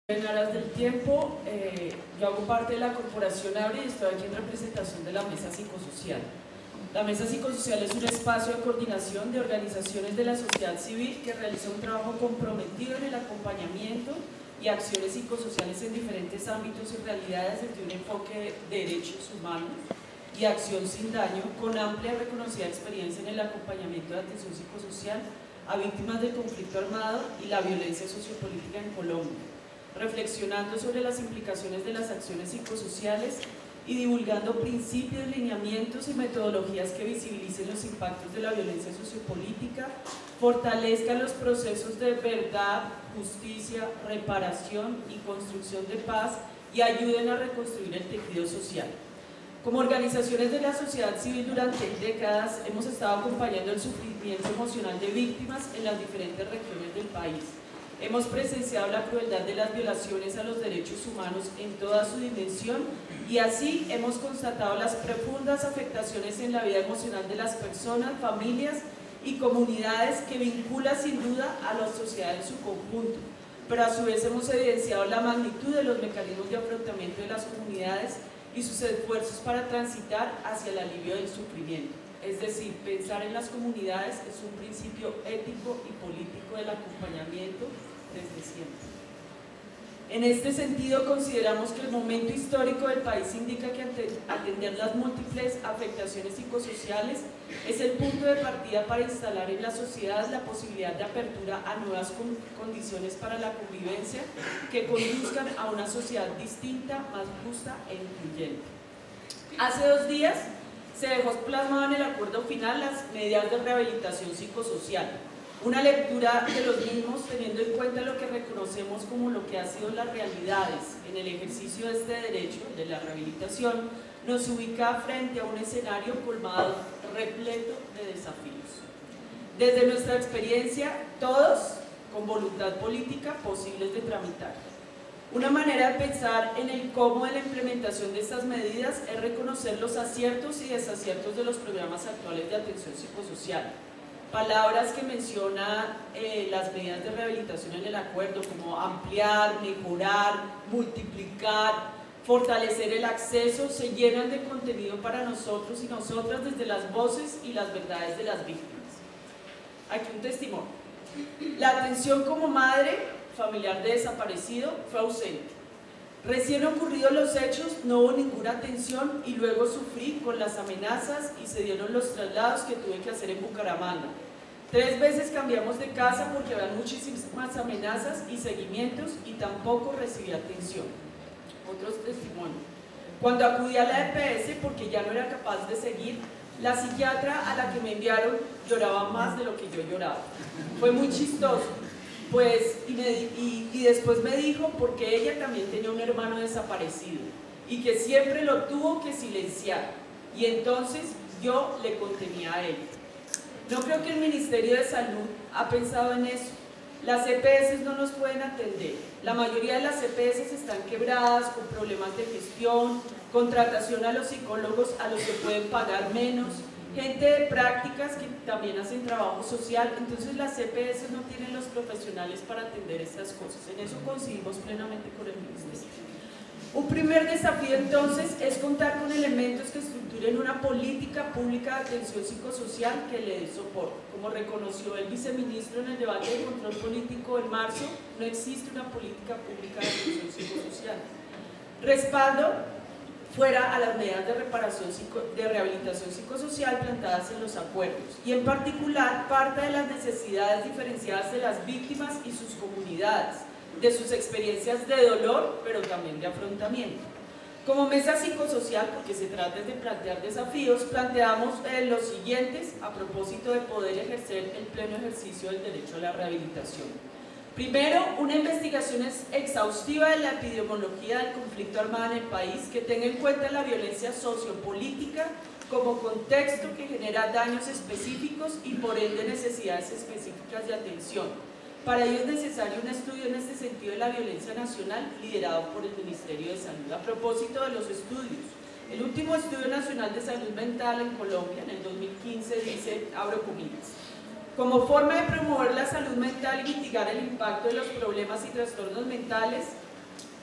En aras del tiempo, yo hago parte de la Corporación ABRE y estoy aquí en representación de la Mesa Psicosocial. La Mesa Psicosocial es un espacio de coordinación de organizaciones de la sociedad civil que realiza un trabajo comprometido en el acompañamiento y acciones psicosociales en diferentes ámbitos y realidades desde un enfoque de derechos humanos y acción sin daño, con amplia y reconocida experiencia en el acompañamiento de atención psicosocial a víctimas del conflicto armado y la violencia sociopolítica en Colombia, reflexionando sobre las implicaciones de las acciones psicosociales y divulgando principios, lineamientos y metodologías que visibilicen los impactos de la violencia sociopolítica, fortalezcan los procesos de verdad, justicia, reparación y construcción de paz y ayuden a reconstruir el tejido social. Como organizaciones de la sociedad civil durante décadas hemos estado acompañando el sufrimiento emocional de víctimas en las diferentes regiones del país. Hemos presenciado la crueldad de las violaciones a los derechos humanos en toda su dimensión y así hemos constatado las profundas afectaciones en la vida emocional de las personas, familias y comunidades que vincula sin duda a la sociedad en su conjunto, pero a su vez hemos evidenciado la magnitud de los mecanismos de afrontamiento de las comunidades y sus esfuerzos para transitar hacia el alivio del sufrimiento. Es decir, pensar en las comunidades es un principio ético y político del acompañamiento desde siempre. En este sentido, consideramos que el momento histórico del país indica que atender las múltiples afectaciones psicosociales es el punto de partida para instalar en la sociedad la posibilidad de apertura a nuevas condiciones para la convivencia que conduzcan a una sociedad distinta, más justa e incluyente. Hace 2 días se dejó plasmado en el acuerdo final las medidas de rehabilitación psicosocial, una lectura de los mismos teniendo en cuenta lo que reconocemos como lo que han sido las realidades en el ejercicio de este derecho de la rehabilitación, nos ubica frente a un escenario colmado, repleto de desafíos. Desde nuestra experiencia, todos con voluntad política posibles de tramitar. Una manera de pensar en el cómo de la implementación de estas medidas es reconocer los aciertos y desaciertos de los programas actuales de atención psicosocial. Palabras que mencionan las medidas de rehabilitación en el acuerdo, como ampliar, mejorar, multiplicar, fortalecer el acceso, se llenan de contenido para nosotros y nosotras desde las voces y las verdades de las víctimas. Aquí un testimonio. La atención como madre familiar de desaparecido fue ausente. Recién ocurridos los hechos no hubo ninguna atención y luego sufrí con las amenazas y se dieron los traslados que tuve que hacer en Bucaramanga. 3 veces cambiamos de casa porque había muchísimas amenazas y seguimientos y tampoco recibí atención. Otros testimonios. Cuando acudí a la EPS porque ya no era capaz de seguir, la psiquiatra a la que me enviaron lloraba más de lo que yo lloraba. Fue muy chistoso. Pues, y después me dijo porque ella también tenía un hermano desaparecido y que siempre lo tuvo que silenciar y entonces yo le contenía a él. No creo que el Ministerio de Salud ha pensado en eso. Las EPS no nos pueden atender. La mayoría de las EPS están quebradas, con problemas de gestión, contratación a los psicólogos a los que pueden pagar menos, gente de prácticas que también hacen trabajo social, entonces las EPS no tienen los profesionales para atender estas cosas. En eso coincidimos plenamente con el Ministerio. Un primer desafío entonces es contar con elementos que estructuren una política pública de atención psicosocial que le dé soporte. Como reconoció el viceministro en el debate de control político en marzo, no existe una política pública de atención psicosocial. Respaldo fuera a las medidas de rehabilitación psicosocial plantadas en los acuerdos y en particular parte de las necesidades diferenciadas de las víctimas y sus comunidades, de sus experiencias de dolor pero también de afrontamiento. Como mesa psicosocial, porque se trata de plantear desafíos, planteamos los siguientes a propósito de poder ejercer el pleno ejercicio del derecho a la rehabilitación. Primero, una investigación exhaustiva de la epidemiología del conflicto armado en el país que tenga en cuenta la violencia sociopolítica como contexto que genera daños específicos y por ende necesidades específicas de atención. Para ello es necesario un estudio en este sentido de la violencia nacional liderado por el Ministerio de Salud. A propósito de los estudios, el último Estudio Nacional de Salud Mental en Colombia en el 2015 dice, abro comillas, como forma de promover la salud mental y mitigar el impacto de los problemas y trastornos mentales,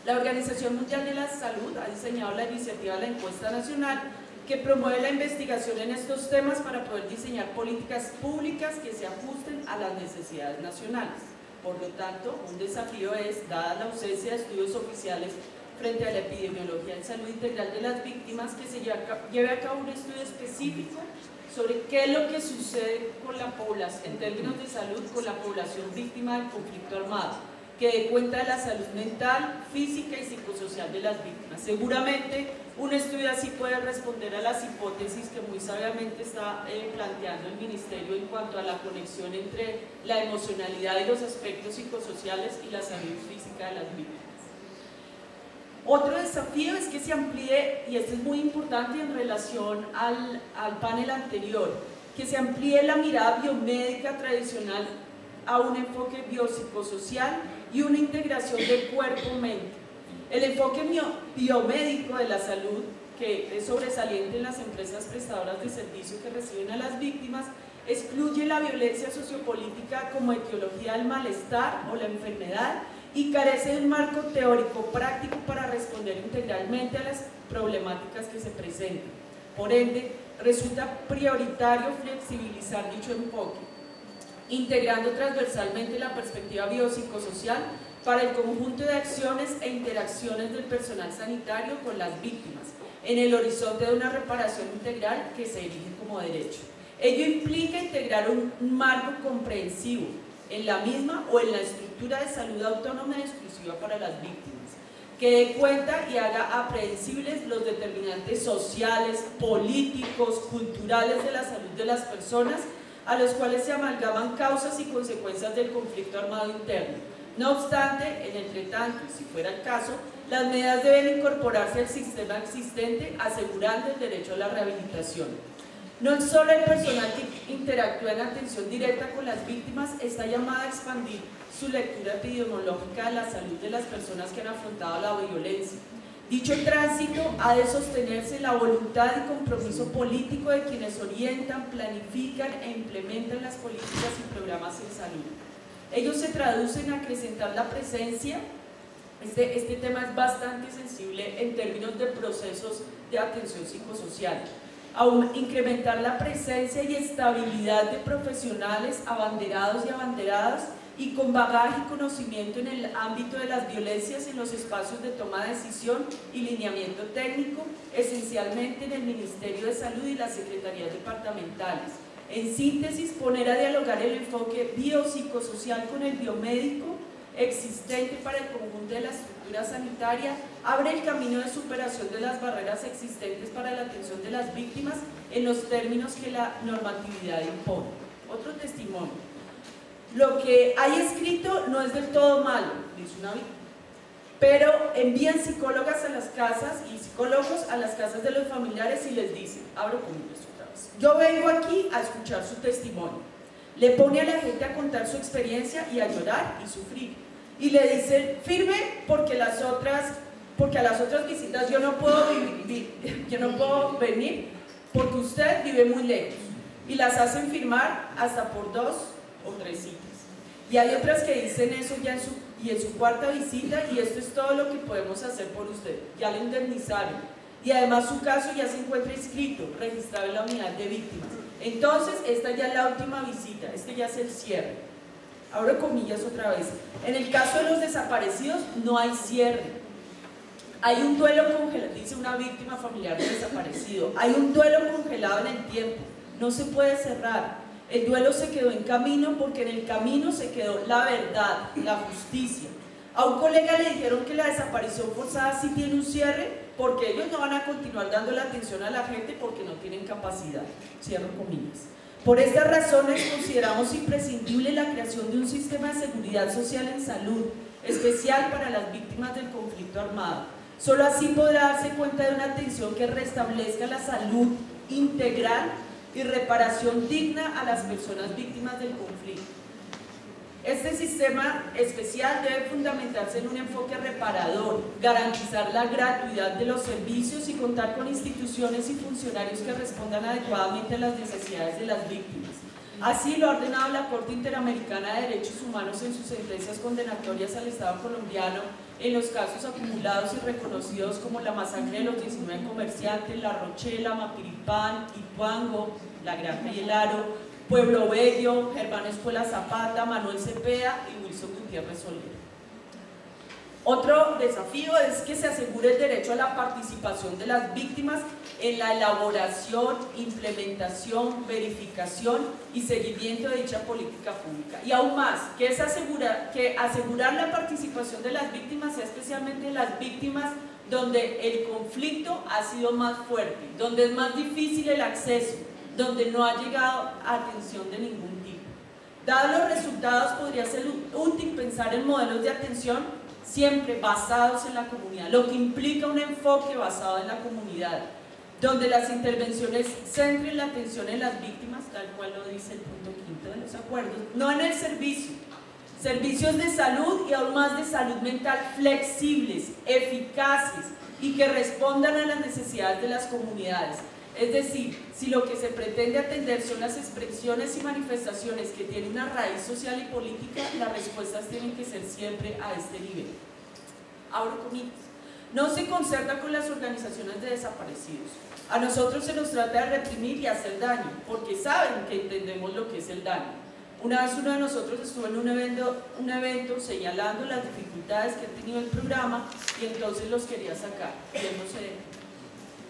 La Organización Mundial de la Salud ha diseñado la iniciativa de la Encuesta Nacional que promueve la investigación en estos temas para poder diseñar políticas públicas que se ajusten a las necesidades nacionales. Por lo tanto, un desafío es, dada la ausencia de estudios oficiales frente a la epidemiología en salud integral de las víctimas, que se lleve a cabo un estudio específico sobre qué es lo que sucede con la población, en términos de salud, con la población víctima del conflicto armado, que dé cuenta de la salud mental, física y psicosocial de las víctimas. Seguramente un estudio así puede responder a las hipótesis que muy sabiamente está planteando el Ministerio en cuanto a la conexión entre la emocionalidad y los aspectos psicosociales y la salud física de las víctimas. Otro desafío es que se amplíe, y esto es muy importante en relación al panel anterior, que se amplíe la mirada biomédica tradicional a un enfoque biopsicosocial y una integración de cuerpo-mente. El enfoque biomédico de la salud, que es sobresaliente en las empresas prestadoras de servicio que reciben a las víctimas, excluye la violencia sociopolítica como etiología del malestar o la enfermedad y carece de un marco teórico práctico para responder integralmente a las problemáticas que se presentan. Por ende, resulta prioritario flexibilizar dicho enfoque, integrando transversalmente la perspectiva biopsicosocial para el conjunto de acciones e interacciones del personal sanitario con las víctimas, en el horizonte de una reparación integral que se erige como derecho. Ello implica integrar un marco comprensivo en la misma o en la estructura de salud autónoma y exclusiva para las víctimas, que dé cuenta y haga aprehensibles los determinantes sociales, políticos, culturales de la salud de las personas, a los cuales se amalgaman causas y consecuencias del conflicto armado interno. No obstante, en entretanto, y si fuera el caso, las medidas deben incorporarse al sistema existente, asegurando el derecho a la rehabilitación. No solo el personal que interactúa en atención directa con las víctimas está llamado a expandir su lectura epidemiológica de la salud de las personas que han afrontado la violencia. Dicho tránsito ha de sostenerse la voluntad y compromiso político de quienes orientan, planifican e implementan las políticas y programas en salud. Ellos se traducen en acrecentar la presencia. Este tema es bastante sensible en términos de procesos de atención psicosocial. A incrementar la presencia y estabilidad de profesionales abanderados y abanderadas y con bagaje y conocimiento en el ámbito de las violencias en los espacios de toma de decisión y lineamiento técnico, esencialmente en el Ministerio de Salud y las secretarías departamentales. En síntesis, poner a dialogar el enfoque biopsicosocial con el biomédico existente para el conjunto de la estructura sanitaria abre el camino de superación de las barreras existentes para la atención de las víctimas en los términos que la normatividad impone. Otro testimonio. Lo que hay escrito no es del todo malo, dice una víctima, pero envían psicólogas a las casas y psicólogos a las casas de los familiares y les dicen, abro comillas otra vez, yo vengo aquí a escuchar su testimonio. Le pone a la gente a contar su experiencia y a llorar y sufrir. Y le dicen, firme porque a las otras visitas yo no puedo venir porque usted vive muy lejos. Y las hacen firmar hasta por 2 o 3 citas. Y hay otras que dicen eso ya en su cuarta visita y esto es todo lo que podemos hacer por usted. Ya le indemnizaron. Y además su caso ya se encuentra inscrito, registrado en la unidad de víctimas. Entonces, esta ya es la última visita, este ya es el cierre. Abro comillas otra vez. En el caso de los desaparecidos, no hay cierre. Hay un duelo congelado, dice una víctima familiar de desaparecido. Hay un duelo congelado en el tiempo, no se puede cerrar. El duelo se quedó en camino porque en el camino se quedó la verdad, la justicia. A un colega le dijeron que la desaparición forzada sí tiene un cierre porque ellos no van a continuar dando la atención a la gente porque no tienen capacidad. Cierro comillas. Por estas razones consideramos imprescindible la creación de un sistema de seguridad social en salud, especial para las víctimas del conflicto armado. Solo así podrá darse cuenta de una atención que restablezca la salud integral y reparación digna a las personas víctimas del conflicto. Este sistema especial debe fundamentarse en un enfoque reparador, garantizar la gratuidad de los servicios y contar con instituciones y funcionarios que respondan adecuadamente a las necesidades de las víctimas. Así lo ha ordenado la Corte Interamericana de Derechos Humanos en sus sentencias condenatorias al Estado colombiano en los casos acumulados y reconocidos como la masacre de los 19 comerciantes, La Rochela, Mapiripán, Ituango, La Granja y el Aro, Pueblo Bello, Germán Escuela Zapata, Manuel Cepeda y Wilson Gutiérrez Solero. Otro desafío es que se asegure el derecho a la participación de las víctimas en la elaboración, implementación, verificación y seguimiento de dicha política pública. Y aún más, que asegurar la participación de las víctimas sea especialmente las víctimas donde el conflicto ha sido más fuerte, donde es más difícil el acceso, donde no ha llegado atención de ningún tipo. Dados los resultados, podría ser útil pensar en modelos de atención siempre basados en la comunidad, lo que implica un enfoque basado en la comunidad, donde las intervenciones centren la atención en las víctimas, tal cual lo dice el punto 5 de los acuerdos, no en el servicio. Servicios de salud y aún más de salud mental flexibles, eficaces y que respondan a las necesidades de las comunidades. Es decir, si lo que se pretende atender son las expresiones y manifestaciones que tienen una raíz social y política, las respuestas tienen que ser siempre a este nivel. Abro comillas. No se concerta con las organizaciones de desaparecidos. A nosotros se nos trata de reprimir y hacer daño, porque saben que entendemos lo que es el daño. Una vez uno de nosotros estuvo en un evento señalando las dificultades que ha tenido el programa y entonces los quería sacar. Y él no se dejó.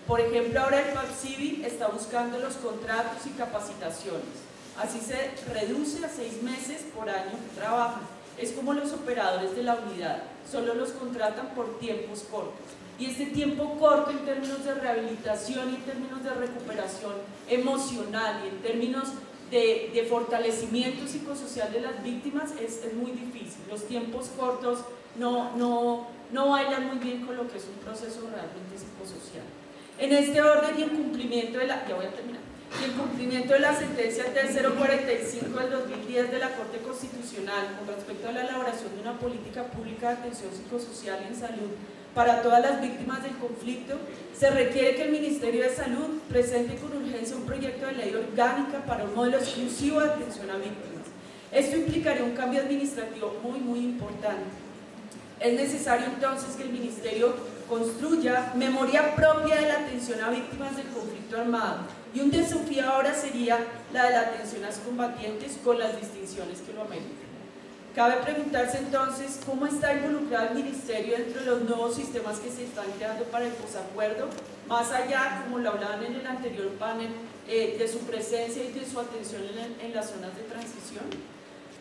Por ejemplo, ahora el PAPCIVI está buscando los contratos y capacitaciones. Así se reduce a 6 meses por año que trabajan. Es como los operadores de la unidad, solo los contratan por tiempos cortos. Y este tiempo corto en términos de rehabilitación y en términos de recuperación emocional y en términos de fortalecimiento psicosocial de las víctimas es muy difícil. Los tiempos cortos no bailan muy bien con lo que es un proceso realmente psicosocial. En este orden y en cumplimiento de la, sentencia T045 del 2010 de la Corte Constitucional con respecto a la elaboración de una política pública de atención psicosocial y en salud para todas las víctimas del conflicto, se requiere que el Ministerio de Salud presente con urgencia un proyecto de ley orgánica para un modelo exclusivo de atención a víctimas. Esto implicaría un cambio administrativo muy importante. Es necesario entonces que el Ministerio construya memoria propia de la atención a víctimas del conflicto armado, y un desafío ahora sería la de la atención a los combatientes con las distinciones que lo ameritan. Cabe preguntarse entonces cómo está involucrado el Ministerio dentro de los nuevos sistemas que se están creando para el posacuerdo, más allá, como lo hablaban en el anterior panel, de su presencia y de su atención en las zonas de transición.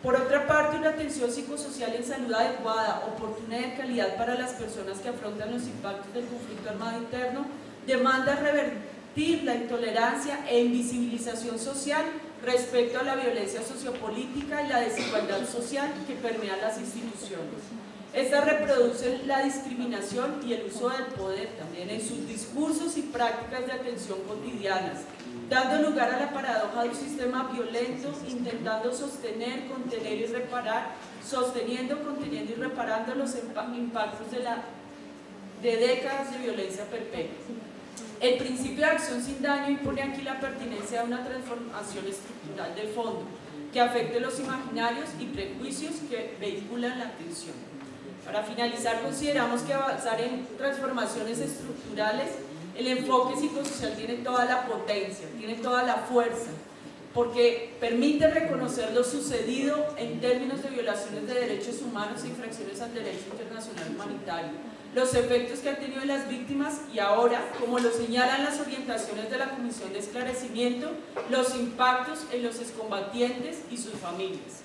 Por otra parte, una atención psicosocial en salud adecuada, oportuna y de calidad para las personas que afrontan los impactos del conflicto armado interno demanda revertir la intolerancia e invisibilización social respecto a la violencia sociopolítica y la desigualdad social que permea las instituciones. Estas reproducen la discriminación y el uso del poder también en sus discursos y prácticas de atención cotidianas, dando lugar a la paradoja de un sistema violento intentando sostener, contener y reparar, sosteniendo, conteniendo y reparando los impactos de décadas de violencia perpetua. El principio de acción sin daño impone aquí la pertinencia de una transformación estructural de fondo que afecte los imaginarios y prejuicios que vehiculan la atención. Para finalizar, consideramos que avanzar en transformaciones estructurales, el enfoque psicosocial tiene toda la potencia, tiene toda la fuerza, porque permite reconocer lo sucedido en términos de violaciones de derechos humanos e infracciones al derecho internacional humanitario, los efectos que han tenido en las víctimas y ahora, como lo señalan las orientaciones de la Comisión de Esclarecimiento, los impactos en los excombatientes y sus familias.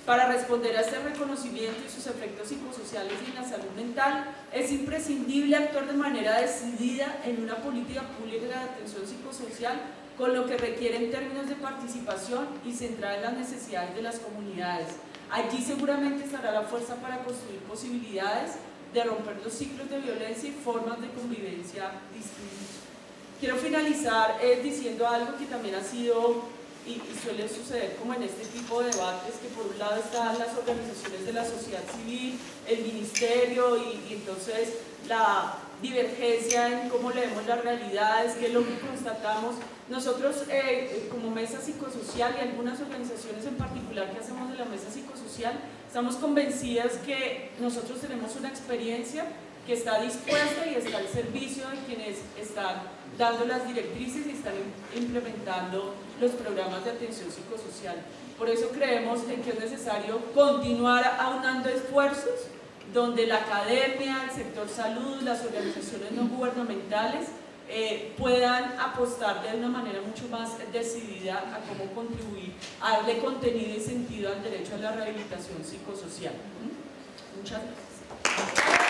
Para responder a este reconocimiento y sus efectos psicosociales y en la salud mental, es imprescindible actuar de manera decidida en una política pública de atención psicosocial, con lo que requiere en términos de participación y centrada en las necesidades de las comunidades. Allí seguramente estará la fuerza para construir posibilidades de romper los ciclos de violencia y formas de convivencia distintas. Quiero finalizar diciendo algo que también ha sido y suele suceder como en este tipo de debates, que por un lado están las organizaciones de la sociedad civil, el ministerio y entonces la divergencia en cómo leemos las realidades, qué es lo que constatamos. Nosotros como Mesa Psicosocial y algunas organizaciones en particular que hacemos de la Mesa Psicosocial, estamos convencidas que nosotros tenemos una experiencia que está dispuesta y está al servicio de quienes están dando las directrices y están implementando los programas de atención psicosocial. Por eso creemos en que es necesario continuar aunando esfuerzos donde la academia, el sector salud, las organizaciones no gubernamentales puedan apostar de una manera mucho más decidida a cómo contribuir, a darle contenido y sentido al derecho a la rehabilitación psicosocial. Muchas gracias.